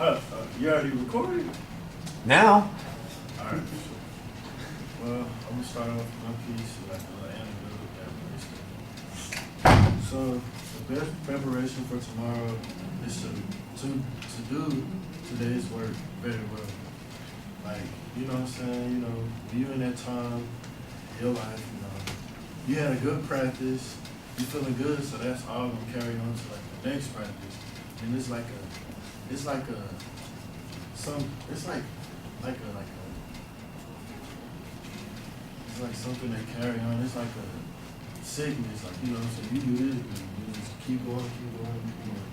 You already recorded? Now. Alright. Well, I'm gonna start off with my piece, like a little anecdote. So, the best preparation for tomorrow is to do today's work very well. Like, you know what I'm saying? You know, when you're in that time in your life, you know, you had a good practice, you're feeling good, so that's all gonna carry on to like the next practice. And it's like something that carry on. It's like a sickness, like, you know, so you do this, you just keep going,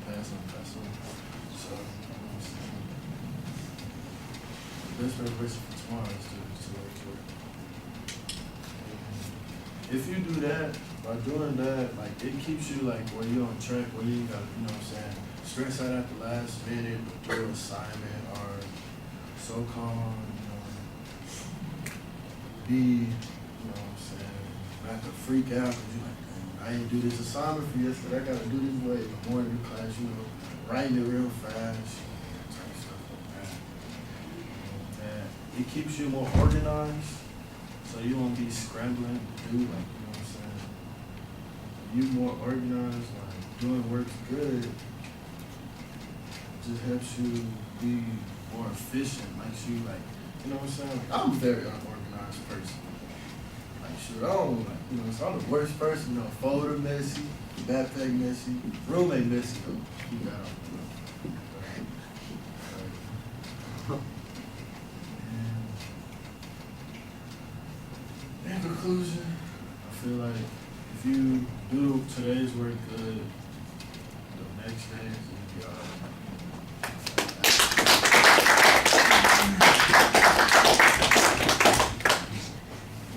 pass on. So, you know what I'm saying? The best preparation for tomorrow is to work to it. If you do that, by doing that, like, it keeps you like where you're on track, where you got, you know what I'm saying, stress out at the last minute, do an assignment, or so calm, you know, you know what I'm saying, not to freak out, because you're like, I ain't do this assignment for yesterday, I gotta do this way in the morning class, you know, writing it real fast, type stuff like that. And it keeps you more organized, so you won't be scrambling to do, like, you know what I'm saying. You more organized, like, doing work's good, just helps you be more efficient, makes you, like, you know what I'm saying? Like, I'm a very unorganized person. Like, shoot, I don't, like, you know, so I'm the worst person, you know, folder messy, backpack messy, roommate messy, though. You got it, you know. And in conclusion, I feel like if you do today's work good, the next day is gonna be all right.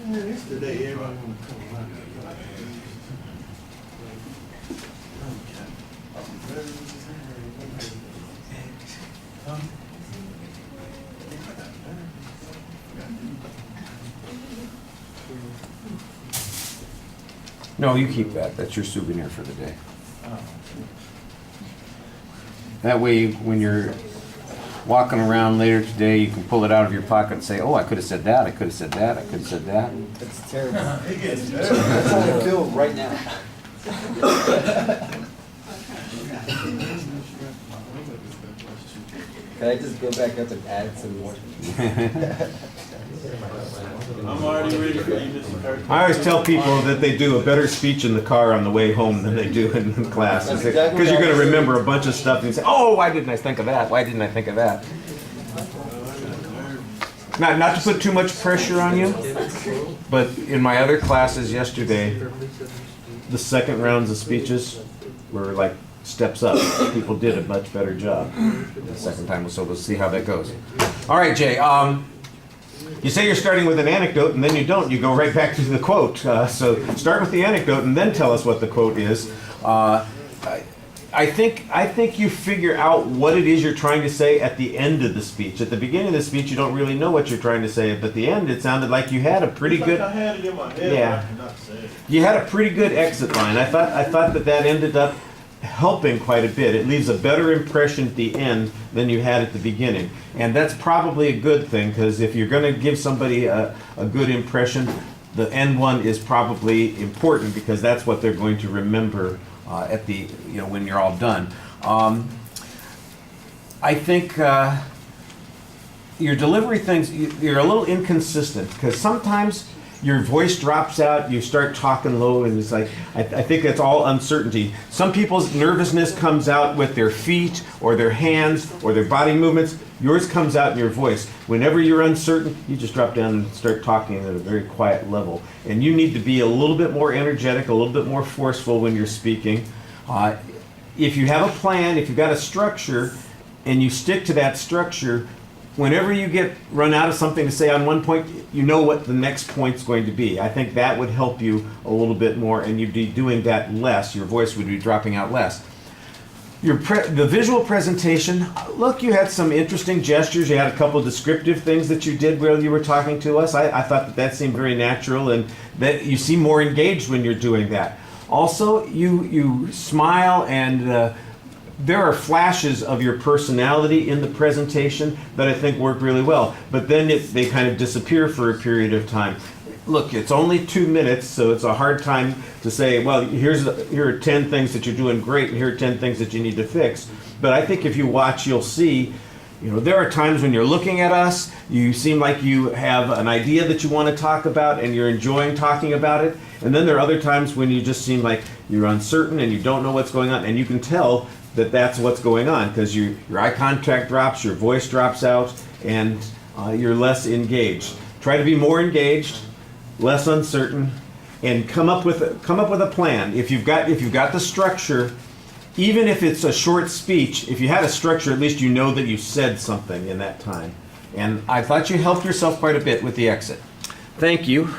Man, it's the day everybody wanna come around. No, you keep that. That's your souvenir for the day. That way, when you're walking around later today, you can pull it out of your pocket and say, oh, I could have said that, I could have said that, I could have said that. That's terrible. It gets better. That's how I feel right now. Can I just go back up and add some more? I'm already ready for you, Mr. Kirk. I always tell people that they do a better speech in the car on the way home than they do in class. Because you're going to remember a bunch of stuff and you say, oh, why didn't I think of that? Why didn't I think of that? Not to put too much pressure on you, but in my other classes yesterday, the second rounds of speeches were like steps up. People did a much better job the second time, so we'll see how that goes. All right, Jay. You say you're starting with an anecdote, and then you don't. You go right back to the quote. So start with the anecdote, and then tell us what the quote is. I think you figure out what it is you're trying to say at the end of the speech. At the beginning of the speech, you don't really know what you're trying to say, but at the end, it sounded like you had a pretty good. I had it in my head, yeah. but I cannot say it. You had a pretty good exit line. I thought that ended up helping quite a bit. It leaves a better impression at the end than you had at the beginning. And that's probably a good thing, because if you're going to give somebody a good impression, the end one is probably important, because that's what they're going to remember at the, when you're all done. I think your delivery things, you're a little inconsistent, because sometimes your voice drops out, you start talking low, and it's like, I think that's all uncertainty. Some people's nervousness comes out with their feet, or their hands, or their body movements. Yours comes out in your voice. Whenever you're uncertain, you just drop down and start talking at a very quiet level. And you need to be a little bit more energetic, a little bit more forceful when you're speaking. If you have a plan, if you've got a structure, and you stick to that structure, whenever you run out of something to say on one point, you know what the next point's going to be. I think that would help you a little bit more, and you'd be doing that less. Your voice would be dropping out less. The visual presentation, look, you had some interesting gestures. You had a couple of descriptive things that you did while you were talking to us. I thought that seemed very natural, and that you seem more engaged when you're doing that. Also, you smile and there are flashes of your personality in the presentation that I think work really well, but then they kind of disappear for a period of time. Look, it's only 2 minutes, so it's a hard time to say, well, here are 10 things that you're doing great, and here are 10 things that you need to fix. But I think if you watch, you'll see, there are times when you're looking at us, you seem like you have an idea that you want to talk about, and you're enjoying talking about it. And then there are other times when you just seem like you're uncertain and you don't know what's going on, and you can tell that that's what's going on because your eye contact drops, your voice drops out, and you're less engaged. Try to be more engaged, less uncertain, and come up with a plan. If you've got the structure, even if it's a short speech, if you had a structure, at least you know that you said something in that time. And I thought you helped yourself quite a bit with the exit. Thank you.